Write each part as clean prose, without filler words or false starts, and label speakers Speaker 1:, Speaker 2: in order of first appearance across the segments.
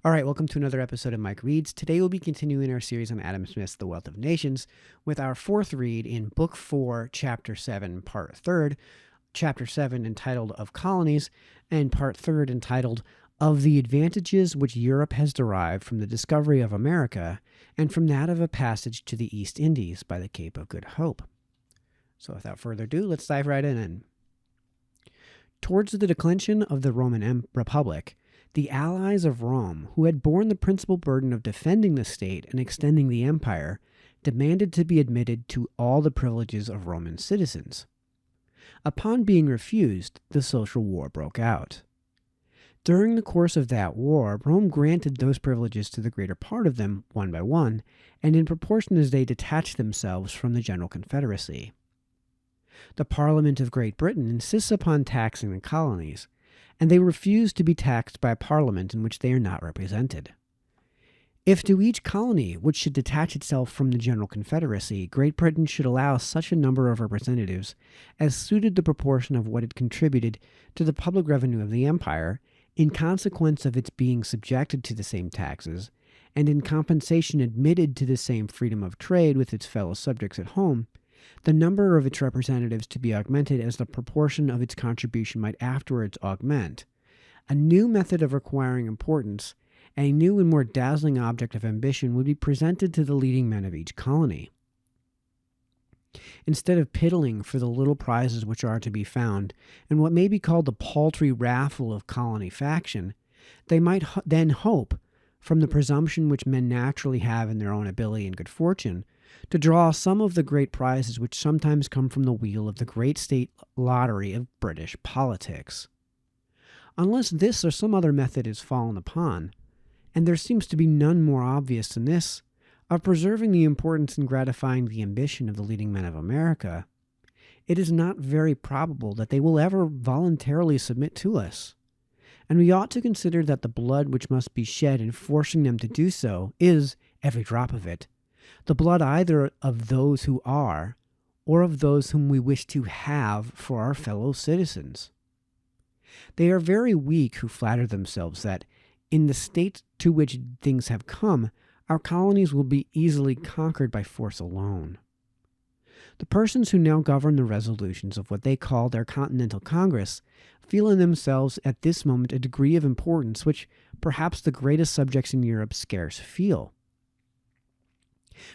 Speaker 1: All right, welcome to another episode of Mike Reads. Today we'll be continuing our series on Adam Smith's The Wealth of Nations with our fourth read in Book 4, Chapter 7, Part 3rd, Chapter 7 entitled Of Colonies, and Part 3rd entitled Of the Advantages Which Europe Has Derived from the Discovery of America and from that of a Passage to the East Indies by the Cape of Good Hope. So without further ado, let's dive right in. Towards the declension of the Roman Republic, the allies of Rome, who had borne the principal burden of defending the state and extending the empire, demanded to be admitted to all the privileges of Roman citizens. Upon being refused, the social war broke out. During the course of that war, Rome granted those privileges to the greater part of them one by one, and in proportion as they detached themselves from the general confederacy. The Parliament of Great Britain insists upon taxing the colonies, and they refuse to be taxed by a parliament in which they are not represented. If to each colony which should detach itself from the general confederacy, Great Britain should allow such a number of representatives as suited the proportion of what it contributed to the public revenue of the empire, in consequence of its being subjected to the same taxes, and in compensation admitted to the same freedom of trade with its fellow subjects at home, the number of its representatives to be augmented as the proportion of its contribution might afterwards augment. A new method of acquiring importance, a new and more dazzling object of ambition would be presented to the leading men of each colony. Instead of piddling for the little prizes which are to be found in what may be called the paltry raffle of colony faction, they might then hope, from the presumption which men naturally have in their own ability and good fortune, to draw some of the great prizes which sometimes come from the wheel of the great state lottery of British politics. Unless this or some other method is fallen upon, and there seems to be none more obvious than this, of preserving the importance and gratifying the ambition of the leading men of America, it is not very probable that they will ever voluntarily submit to us. And we ought to consider that the blood which must be shed in forcing them to do so is, every drop of it, the blood either of those who are, or of those whom we wish to have for our fellow citizens. They are very weak who flatter themselves that, in the state to which things have come, our colonies will be easily conquered by force alone. The persons who now govern the resolutions of what they call their Continental Congress feel in themselves at this moment a degree of importance which perhaps the greatest subjects in Europe scarce feel.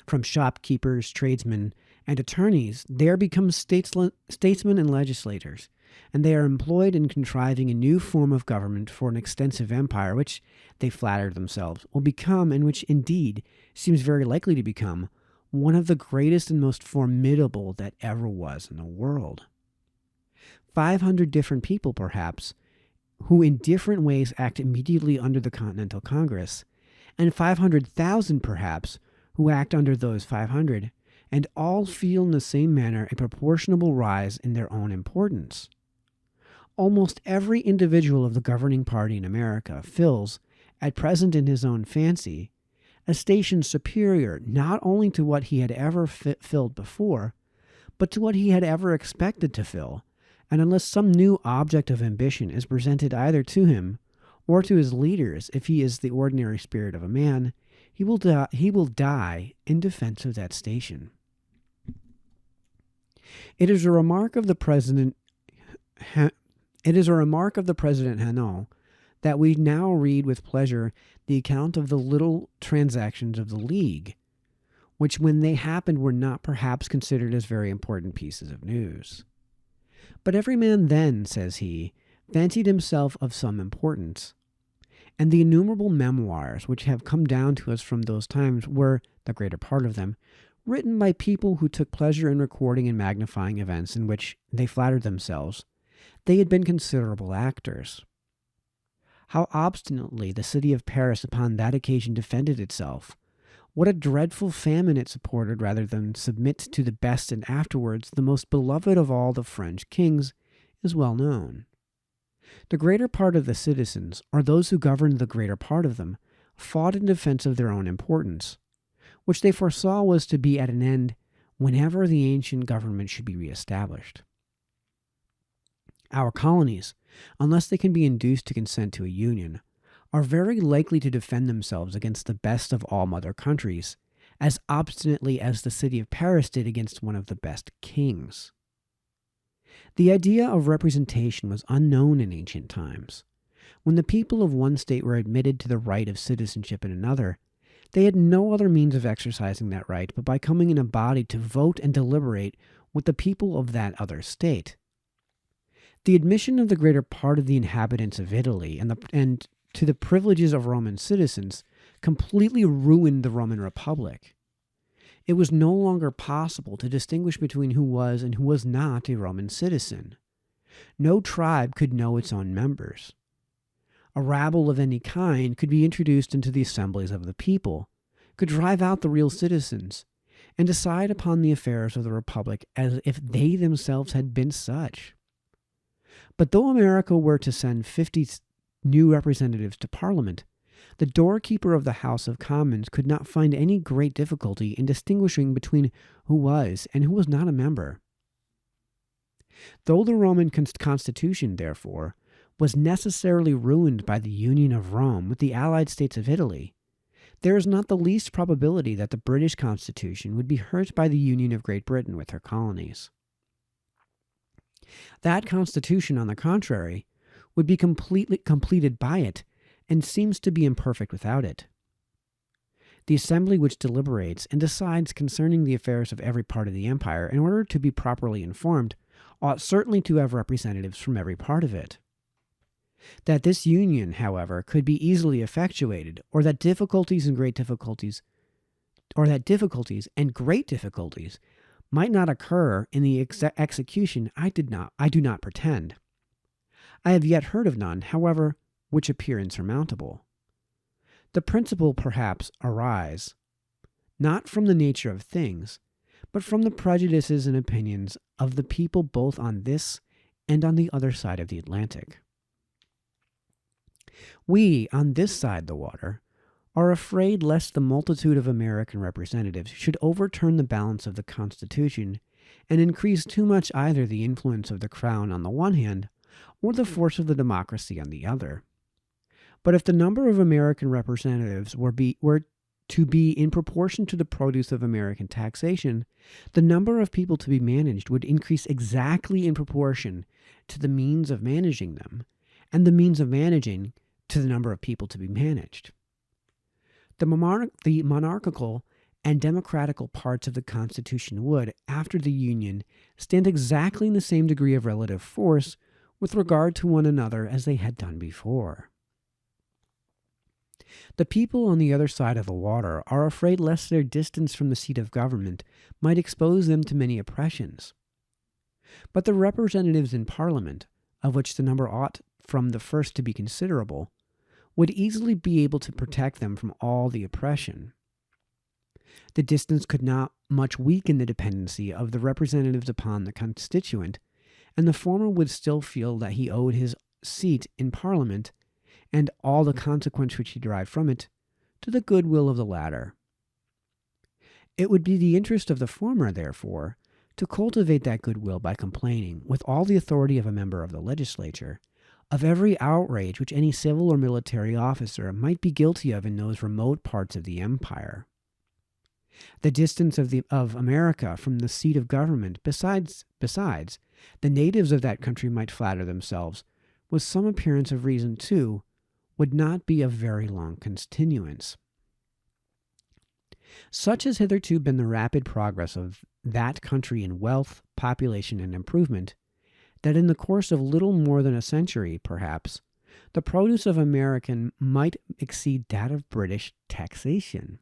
Speaker 1: From shopkeepers, tradesmen, and attorneys, they are become statesmen and legislators, and they are employed in contriving a new form of government for an extensive empire which, they flatter themselves, will become, and which indeed seems very likely to become, one of the greatest and most formidable that ever was in the world. 500 different people, perhaps, who in different ways act immediately under the Continental Congress, and 500,000, perhaps, who act under those 500, and all feel in the same manner a proportionable rise in their own importance. Almost every individual of the governing party in America fills, at present in his own fancy, a station superior not only to what he had ever filled before, but to what he had ever expected to fill, and unless some new object of ambition is presented either to him or to his leaders, if he is the ordinary spirit of a man, he will die in defense of that station. It is a remark of the President Hanno that we now read with pleasure the account of the little transactions of the League, which when they happened were not perhaps considered as very important pieces of news. But every man then, says he, fancied himself of some importance, and the innumerable memoirs which have come down to us from those times were, the greater part of them, written by people who took pleasure in recording and magnifying events in which, they flattered themselves, they had been considerable actors. How obstinately the city of Paris upon that occasion defended itself, what a dreadful famine it supported rather than submit to the best and afterwards the most beloved of all the French kings, is well known. The greater part of the citizens, or those who governed the greater part of them, fought in defense of their own importance, which they foresaw was to be at an end whenever the ancient government should be reestablished. Our colonies, unless they can be induced to consent to a union, are very likely to defend themselves against the best of all mother countries, as obstinately as the city of Paris did against one of the best kings. The idea of representation was unknown in ancient times. When the people of one state were admitted to the right of citizenship in another, they had no other means of exercising that right but by coming in a body to vote and deliberate with the people of that other state. The admission of the greater part of the inhabitants of Italy and to the privileges of Roman citizens completely ruined the Roman Republic. It was no longer possible to distinguish between who was and who was not a Roman citizen. No tribe could know its own members. A rabble of any kind could be introduced into the assemblies of the people, could drive out the real citizens, and decide upon the affairs of the Republic as if they themselves had been such. But though America were to send 50 new representatives to Parliament, the doorkeeper of the House of Commons could not find any great difficulty in distinguishing between who was and who was not a member. Though the Roman constitution, therefore, was necessarily ruined by the union of Rome with the allied states of Italy, there is not the least probability that the British Constitution would be hurt by the union of Great Britain with her colonies. That Constitution, on the contrary, would be completely completed by it, and seems to be imperfect without it. The assembly which deliberates and decides concerning the affairs of every part of the empire, in order to be properly informed, ought certainly to have representatives from every part of it. That this union, however, could be easily effectuated, or that difficulties and great difficulties might not occur in the execution, I do not pretend. I have yet heard of none, however, which appear insurmountable. The principle, perhaps, arise, not from the nature of things, but from the prejudices and opinions of the people both on this and on the other side of the Atlantic. We, on this side the water, are afraid lest the multitude of American representatives should overturn the balance of the Constitution and increase too much either the influence of the Crown on the one hand or the force of the democracy on the other. But if the number of American representatives were to be in proportion to the produce of American taxation, the number of people to be managed would increase exactly in proportion to the means of managing them, and the means of managing to the number of people to be managed. The monarchical and democratical parts of the Constitution would, after the Union, stand exactly in the same degree of relative force with regard to one another as they had done before. The people on the other side of the water are afraid lest their distance from the seat of government might expose them to many oppressions. But the representatives in Parliament, of which the number ought from the first to be considerable, would easily be able to protect them from all the oppression. The distance could not much weaken the dependency of the representatives upon the constituent, and the former would still feel that he owed his seat in Parliament, and all the consequence which he derived from it, to the goodwill of the latter. It would be the interest of the former, therefore, to cultivate that goodwill by complaining, with all the authority of a member of the legislature, of every outrage which any civil or military officer might be guilty of in those remote parts of the empire. The distance of America from the seat of government, besides, the natives of that country might flatter themselves, with some appearance of reason too, would not be of very long continuance. Such has hitherto been the rapid progress of that country in wealth, population, and improvement, that in the course of little more than a century, perhaps, the produce of American might exceed that of British taxation.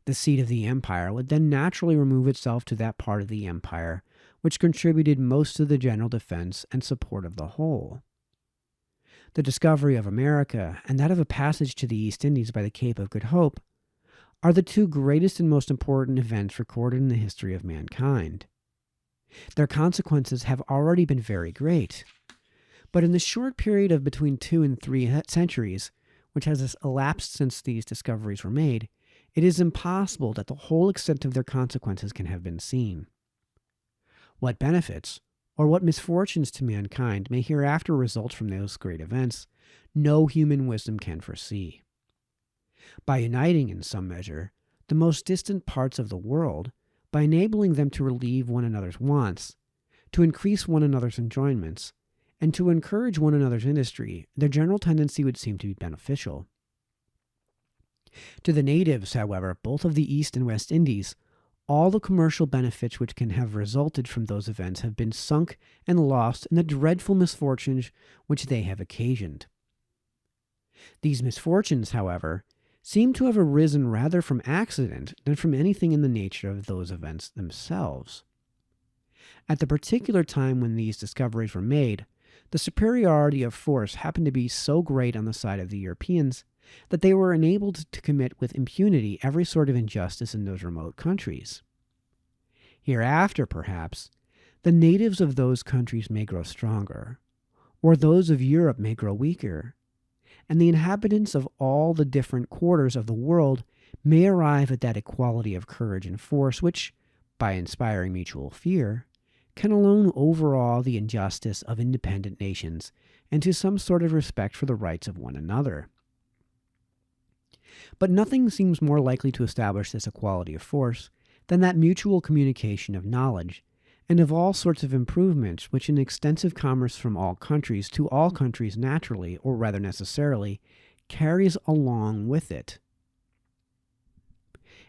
Speaker 1: The seat of the empire would then naturally remove itself to that part of the empire which contributed most to the general defense and support of the whole. The discovery of America and that of a passage to the East Indies by the Cape of Good Hope are the two greatest and most important events recorded in the history of mankind. Their consequences have already been very great, but in the short period of between 2 and 3 centuries, which has elapsed since these discoveries were made, it is impossible that the whole extent of their consequences can have been seen. What benefits, or what misfortunes to mankind may hereafter result from those great events, no human wisdom can foresee. By uniting, in some measure, the most distant parts of the world, by enabling them to relieve one another's wants, to increase one another's enjoyments, and to encourage one another's industry, their general tendency would seem to be beneficial. To the natives, however, both of the East and West Indies, all the commercial benefits which can have resulted from those events have been sunk and lost in the dreadful misfortunes which they have occasioned. These misfortunes, however, seem to have arisen rather from accident than from anything in the nature of those events themselves. At the particular time when these discoveries were made, the superiority of force happened to be so great on the side of the Europeans that they were enabled to commit with impunity every sort of injustice in those remote countries. Hereafter, perhaps, the natives of those countries may grow stronger, or those of Europe may grow weaker, and the inhabitants of all the different quarters of the world may arrive at that equality of courage and force which, by inspiring mutual fear, can alone overawe the injustice of independent nations and to some sort of respect for the rights of one another. But nothing seems more likely to establish this equality of force than that mutual communication of knowledge, and of all sorts of improvements which an extensive commerce from all countries to all countries naturally, or rather necessarily, carries along with it.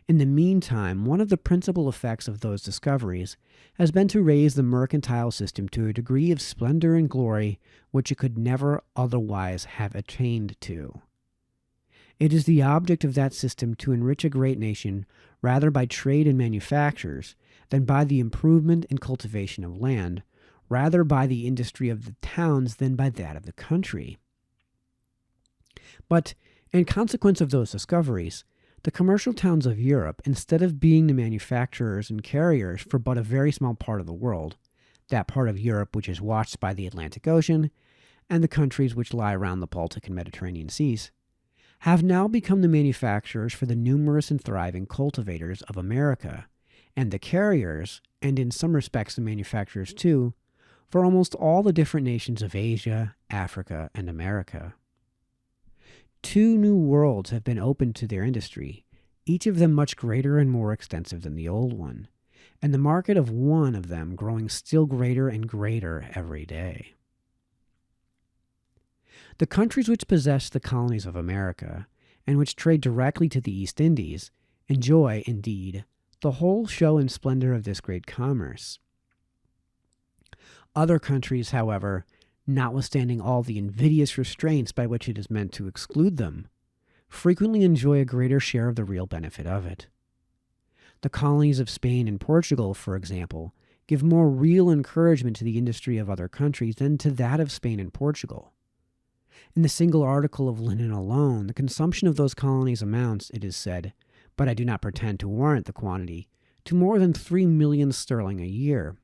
Speaker 1: In the meantime, one of the principal effects of those discoveries has been to raise the mercantile system to a degree of splendor and glory which it could never otherwise have attained to. It is the object of that system to enrich a great nation rather by trade and manufactures than by the improvement and cultivation of land, rather by the industry of the towns than by that of the country. But, in consequence of those discoveries, the commercial towns of Europe, instead of being the manufacturers and carriers for but a very small part of the world, that part of Europe which is watched by the Atlantic Ocean, and the countries which lie around the Baltic and Mediterranean seas, have now become the manufacturers for the numerous and thriving cultivators of America, and the carriers, and in some respects the manufacturers too, for almost all the different nations of Asia, Africa, and America. 2 new worlds have been opened to their industry, each of them much greater and more extensive than the old one, and the market of one of them growing still greater and greater every day. The countries which possess the colonies of America, and which trade directly to the East Indies, enjoy, indeed, the whole show and splendor of this great commerce. Other countries, however, notwithstanding all the invidious restraints by which it is meant to exclude them, frequently enjoy a greater share of the real benefit of it. The colonies of Spain and Portugal, for example, give more real encouragement to the industry of other countries than to that of Spain and Portugal. In the single article of linen alone, the consumption of those colonies amounts, it is said, but I do not pretend to warrant the quantity, to more than 3 millions sterling a year.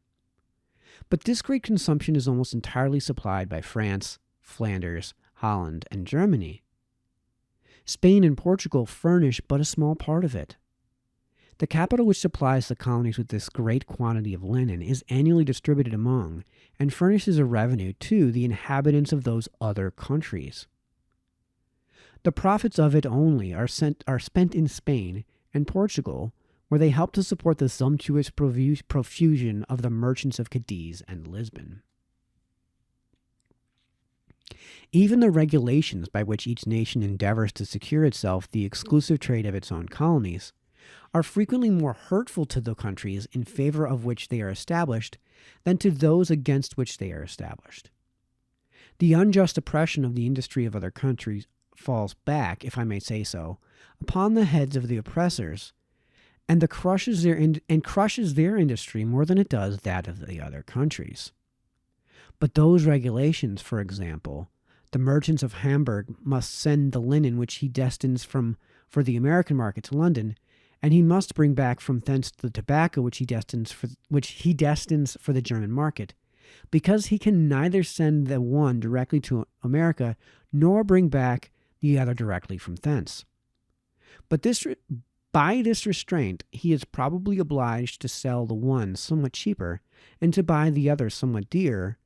Speaker 1: But this great consumption is almost entirely supplied by France, Flanders, Holland, and Germany. Spain and Portugal furnish but a small part of it. The capital which supplies the colonies with this great quantity of linen is annually distributed among, and furnishes a revenue to, the inhabitants of those other countries. The profits of it only are spent in Spain and Portugal, where they help to support the sumptuous profusion of the merchants of Cadiz and Lisbon. Even the regulations by which each nation endeavors to secure itself the exclusive trade of its own colonies are frequently more hurtful to the countries in favor of which they are established than to those against which they are established. The unjust oppression of the industry of other countries falls back, if I may say so, upon the heads of the oppressors, and crushes their industry more than it does that of the other countries. But those regulations, for example, the merchants of Hamburg must send the linen which he destines for the American market to London, and he must bring back from thence the tobacco which he destines for the German market, because he can neither send the one directly to America nor bring back the other directly from thence. But this By this restraint, he is probably obliged to sell the one somewhat cheaper and to buy the other somewhat dearer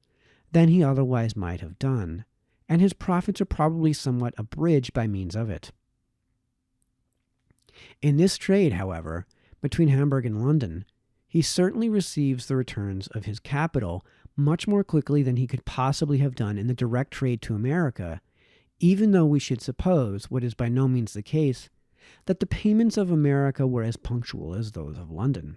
Speaker 1: than he otherwise might have done, and his profits are probably somewhat abridged by means of it. In this trade, however, between Hamburg and London, he certainly receives the returns of his capital much more quickly than he could possibly have done in the direct trade to America, even though we should suppose, what is by no means the case, that the payments of America were as punctual as those of London.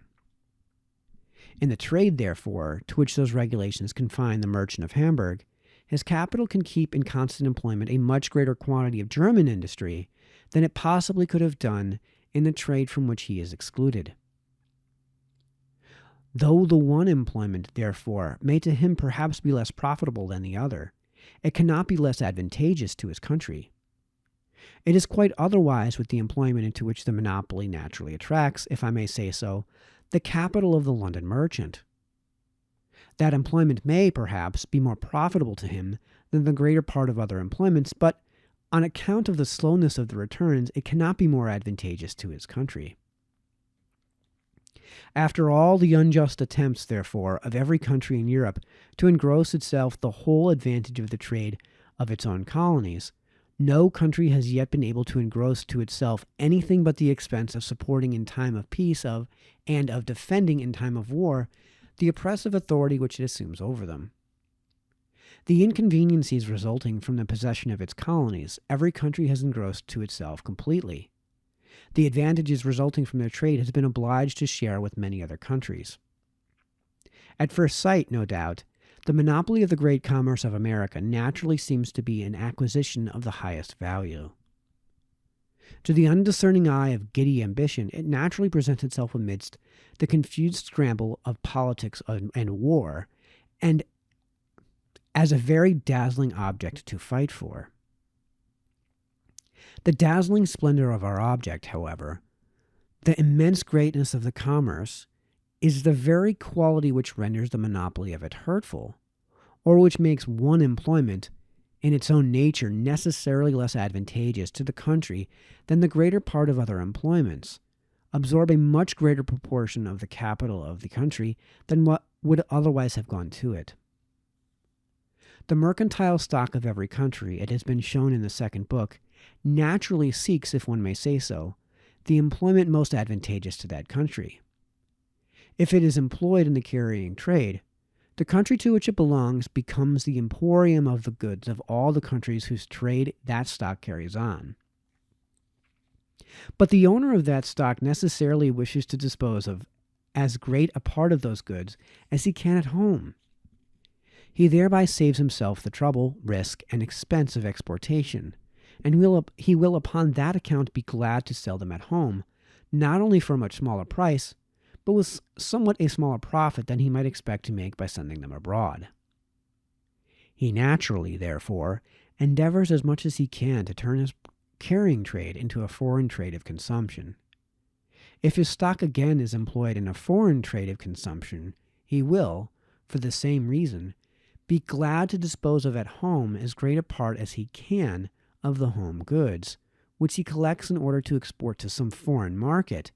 Speaker 1: In the trade, therefore, to which those regulations confine the merchant of Hamburg, his capital can keep in constant employment a much greater quantity of German industry than it possibly could have done in the trade from which he is excluded. Though the one employment, therefore, may to him perhaps be less profitable than the other, it cannot be less advantageous to his country. It is quite otherwise with the employment into which the monopoly naturally attracts, if I may say so, the capital of the London merchant. That employment may, perhaps, be more profitable to him than the greater part of other employments, but on account of the slowness of the returns, it cannot be more advantageous to his country. After all the unjust attempts, therefore, of every country in Europe to engross itself the whole advantage of the trade of its own colonies, no country has yet been able to engross to itself anything but the expense of supporting in time of peace and of defending in time of war the oppressive authority which it assumes over them. The inconveniencies resulting from the possession of its colonies, every country has engrossed to itself completely. The advantages resulting from their trade has been obliged to share with many other countries. At first sight, no doubt, the monopoly of the great commerce of America naturally seems to be an acquisition of the highest value. To the undiscerning eye of giddy ambition, it naturally presents itself amidst the confused scramble of politics and war, and as a very dazzling object to fight for. The dazzling splendor of our object, however, the immense greatness of the commerce, is the very quality which renders the monopoly of it hurtful, or which makes one employment, in its own nature, necessarily less advantageous to the country than the greater part of other employments, absorb a much greater proportion of the capital of the country than what would otherwise have gone to it. The mercantile stock of every country, it has been shown in the second book, naturally seeks, if one may say so, the employment most advantageous to that country. If it is employed in the carrying trade, the country to which it belongs becomes the emporium of the goods of all the countries whose trade that stock carries on. But the owner of that stock necessarily wishes to dispose of as great a part of those goods as he can at home. He thereby saves himself the trouble, risk, and expense of exportation, and he will upon that account be glad to sell them at home, not only for a much smaller price, but with somewhat a smaller profit than he might expect to make by sending them abroad. He naturally, therefore, endeavors as much as he can to turn his carrying trade into a foreign trade of consumption. If his stock again is employed in a foreign trade of consumption, he will, for the same reason, be glad to dispose of at home as great a part as he can of the home goods, which he collects in order to export to some foreign market,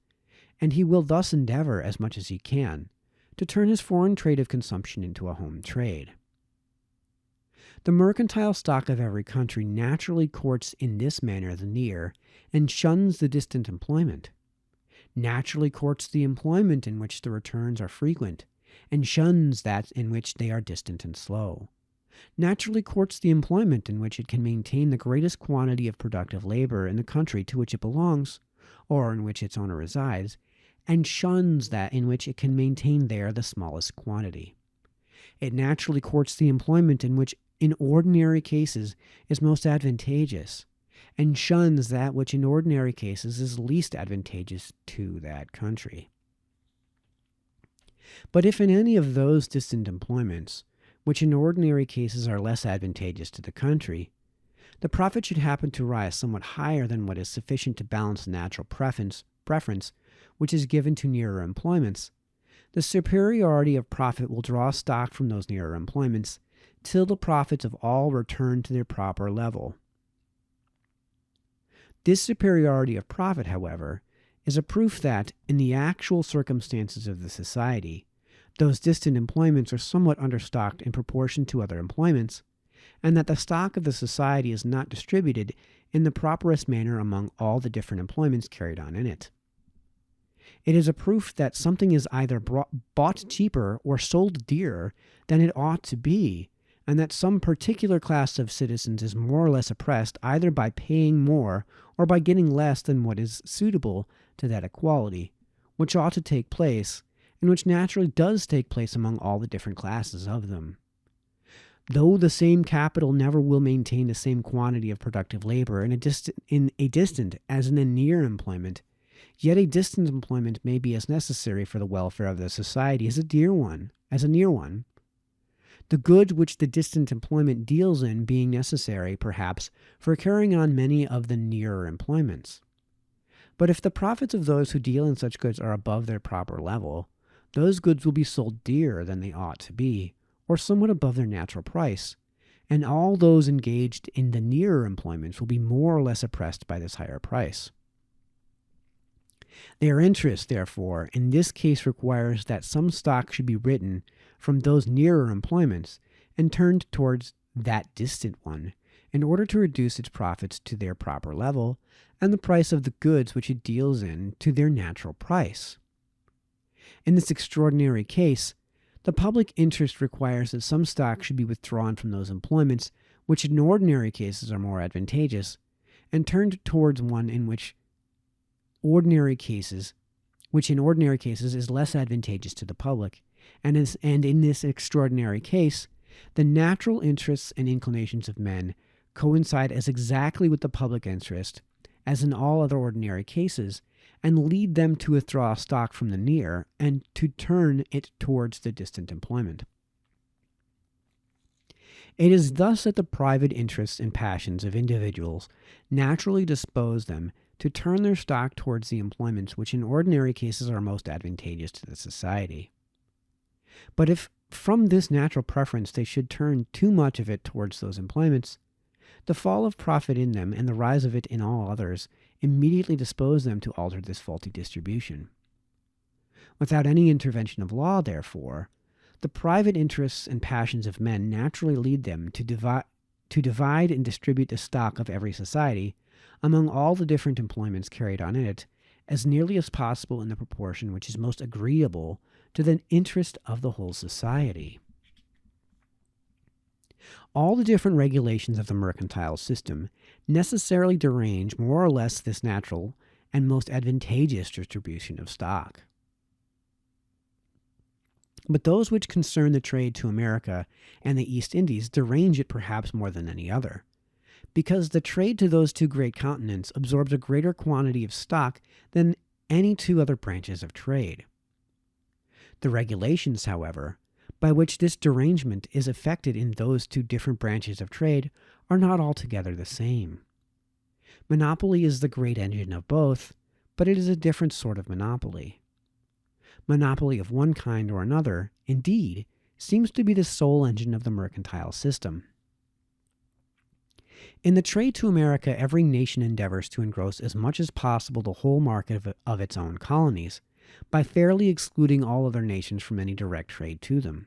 Speaker 1: and he will thus endeavor, as much as he can, to turn his foreign trade of consumption into a home trade. The mercantile stock of every country naturally courts in this manner the near, and shuns the distant employment, naturally courts the employment in which the returns are frequent, and shuns that in which they are distant and slow, naturally courts the employment in which it can maintain the greatest quantity of productive labor in the country to which it belongs, or in which its owner resides, and shuns that in which it can maintain there the smallest quantity. It naturally courts the employment in which in ordinary cases is most advantageous, and shuns that which in ordinary cases is least advantageous to that country. But if in any of those distant employments, which in ordinary cases are less advantageous to the country, the profit should happen to rise somewhat higher than what is sufficient to balance the natural preference which is given to nearer employments, the superiority of profit will draw stock from those nearer employments till the profits of all return to their proper level. This superiority of profit, however, is a proof that, in the actual circumstances of the society, those distant employments are somewhat understocked in proportion to other employments, and that the stock of the society is not distributed in the properest manner among all the different employments carried on in it. It is a proof that something is either bought cheaper or sold dearer than it ought to be, and that some particular class of citizens is more or less oppressed either by paying more or by getting less than what is suitable to that equality, which ought to take place, and which naturally does take place among all the different classes of them. Though the same capital never will maintain the same quantity of productive labor in a distant as in a near employment, yet a distant employment may be as necessary for the welfare of the society as a near one. The goods which the distant employment deals in being necessary, perhaps, for carrying on many of the nearer employments. But if the profits of those who deal in such goods are above their proper level, those goods will be sold dearer than they ought to be, or somewhat above their natural price, and all those engaged in the nearer employments will be more or less oppressed by this higher price. Their interest, therefore, in this case requires that some stock should be written from those nearer employments and turned towards that distant one, in order to reduce its profits to their proper level, and the price of the goods which it deals in to their natural price. In this extraordinary case, the public interest requires that some stock should be withdrawn from those employments which in ordinary cases are more advantageous, and turned towards one in which in ordinary cases is less advantageous to the public, and in this extraordinary case, the natural interests and inclinations of men coincide as exactly with the public interest as in all other ordinary cases, and lead them to withdraw stock from the near and to turn it towards the distant employment. It is thus that the private interests and passions of individuals naturally dispose them to turn their stock towards the employments which in ordinary cases are most advantageous to the society. But if from this natural preference they should turn too much of it towards those employments, the fall of profit in them and the rise of it in all others immediately dispose them to alter this faulty distribution. Without any intervention of law, therefore, the private interests and passions of men naturally lead them to divide and distribute the stock of every society among all the different employments carried on in it, as nearly as possible in the proportion which is most agreeable to the interest of the whole society. All the different regulations of the mercantile system necessarily derange more or less this natural and most advantageous distribution of stock. But those which concern the trade to America and the East Indies derange it perhaps more than any other, because the trade to those two great continents absorbs a greater quantity of stock than any two other branches of trade. The regulations, however, by which this derangement is effected in those two different branches of trade are not altogether the same. Monopoly is the great engine of both, but it is a different sort of monopoly. Monopoly of one kind or another, indeed, seems to be the sole engine of the mercantile system. In the trade to America, every nation endeavors to engross as much as possible the whole market of its own colonies, by fairly excluding all other nations from any direct trade to them.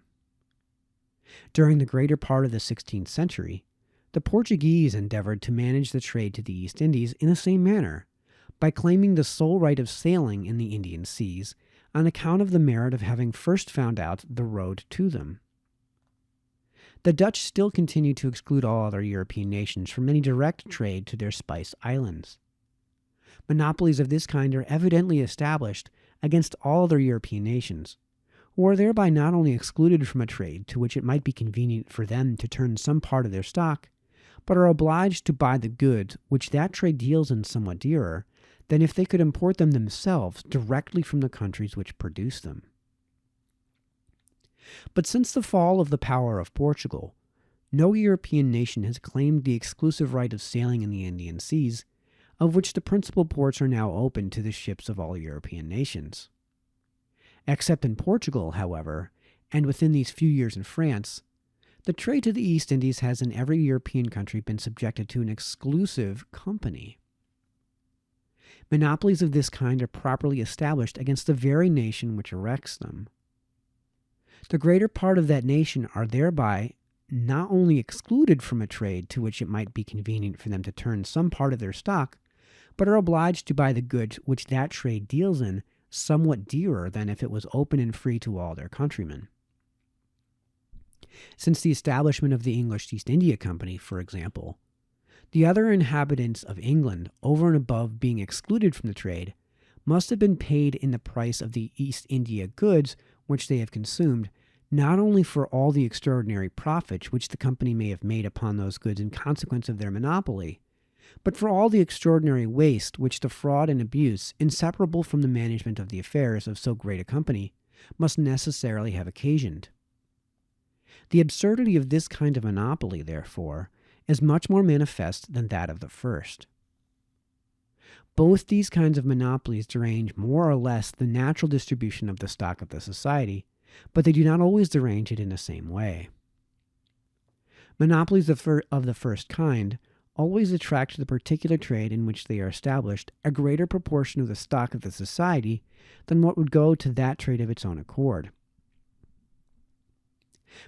Speaker 1: During the greater part of the 16th century, the Portuguese endeavored to manage the trade to the East Indies in the same manner, by claiming the sole right of sailing in the Indian seas on account of the merit of having first found out the road to them. The Dutch still continue to exclude all other European nations from any direct trade to their Spice Islands. Monopolies of this kind are evidently established against all other European nations, who are thereby not only excluded from a trade to which it might be convenient for them to turn some part of their stock, but are obliged to buy the goods which that trade deals in somewhat dearer than if they could import them themselves directly from the countries which produce them. But since the fall of the power of Portugal, no European nation has claimed the exclusive right of sailing in the Indian seas, of which the principal ports are now open to the ships of all European nations. Except in Portugal, however, and within these few years in France, the trade to the East Indies has in every European country been subjected to an exclusive company. Monopolies of this kind are properly established against the very nation which erects them. The greater part of that nation are thereby not only excluded from a trade to which it might be convenient for them to turn some part of their stock, but are obliged to buy the goods which that trade deals in somewhat dearer than if it was open and free to all their countrymen. Since the establishment of the English East India Company, for example, the other inhabitants of England, over and above being excluded from the trade, must have been paid in the price of the East India goods which they have consumed, not only for all the extraordinary profits which the company may have made upon those goods in consequence of their monopoly, but for all the extraordinary waste which the fraud and abuse, inseparable from the management of the affairs of so great a company, must necessarily have occasioned. The absurdity of this kind of monopoly, therefore, is much more manifest than that of the first. Both these kinds of monopolies derange more or less the natural distribution of the stock of the society, but they do not always derange it in the same way. Monopolies of the first kind always attract to the particular trade in which they are established a greater proportion of the stock of the society than what would go to that trade of its own accord.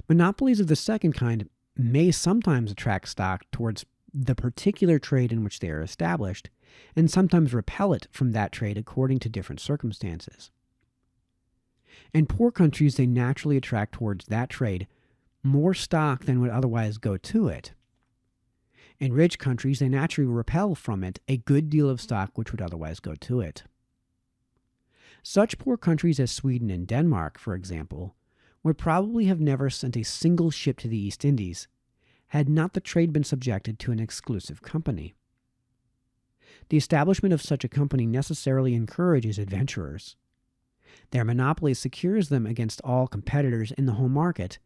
Speaker 1: Monopolies of the second kind may sometimes attract stock towards the particular trade in which they are established, and sometimes repel it from that trade according to different circumstances. In poor countries, they naturally attract towards that trade more stock than would otherwise go to it. In rich countries, they naturally repel from it a good deal of stock which would otherwise go to it. Such poor countries as Sweden and Denmark, for example, would probably have never sent a single ship to the East Indies, had not the trade been subjected to an exclusive company. The establishment of such a company necessarily encourages adventurers. Their monopoly secures them against all competitors in the home market,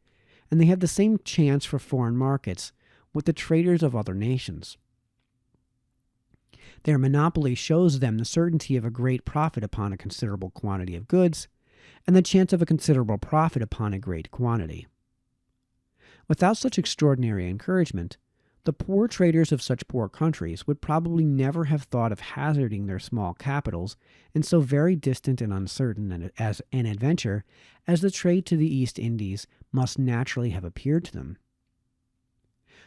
Speaker 1: and they have the same chance for foreign markets with the traders of other nations. Their monopoly shows them the certainty of a great profit upon a considerable quantity of goods, and the chance of a considerable profit upon a great quantity. Without such extraordinary encouragement, the poor traders of such poor countries would probably never have thought of hazarding their small capitals in so very distant and uncertain as an adventure as the trade to the East Indies must naturally have appeared to them.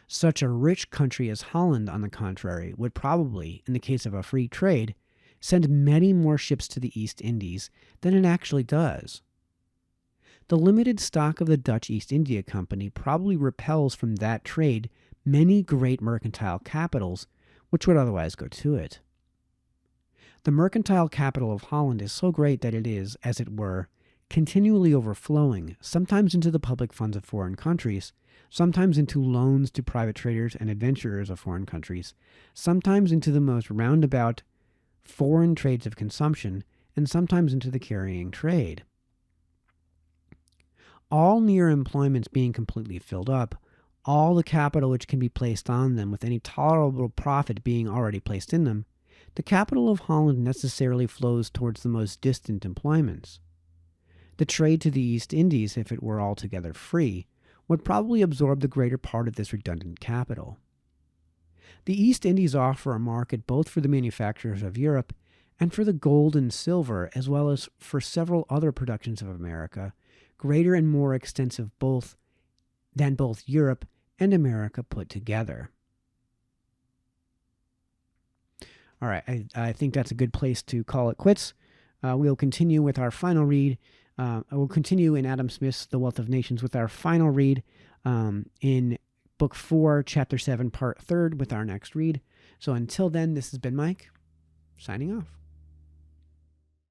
Speaker 1: Such a rich country as Holland, on the contrary, would probably, in the case of a free trade, send many more ships to the East Indies than it actually does. The limited stock of the Dutch East India Company probably repels from that trade many great mercantile capitals which would otherwise go to it. The mercantile capital of Holland is so great that it is, as it were, continually overflowing, sometimes into the public funds of foreign countries, sometimes into loans to private traders and adventurers of foreign countries, sometimes into the most roundabout foreign trades of consumption, and sometimes into the carrying trade. All near employments being completely filled up, all the capital which can be placed on them with any tolerable profit being already placed in them, the capital of Holland necessarily flows towards the most distant employments. The trade to the East Indies, if it were altogether free, would probably absorb the greater part of this redundant capital. The East Indies offer a market both for the manufacturers of Europe and for the gold and silver, as well as for several other productions of America, greater and more extensive than both Europe and America put together. All right, I think that's a good place to call it quits. We'll continue with our final read. We'll continue in Adam Smith's The Wealth of Nations with our final read in Book 4, Chapter 7, Part 3 with our next read. So until then, this has been Mike, signing off.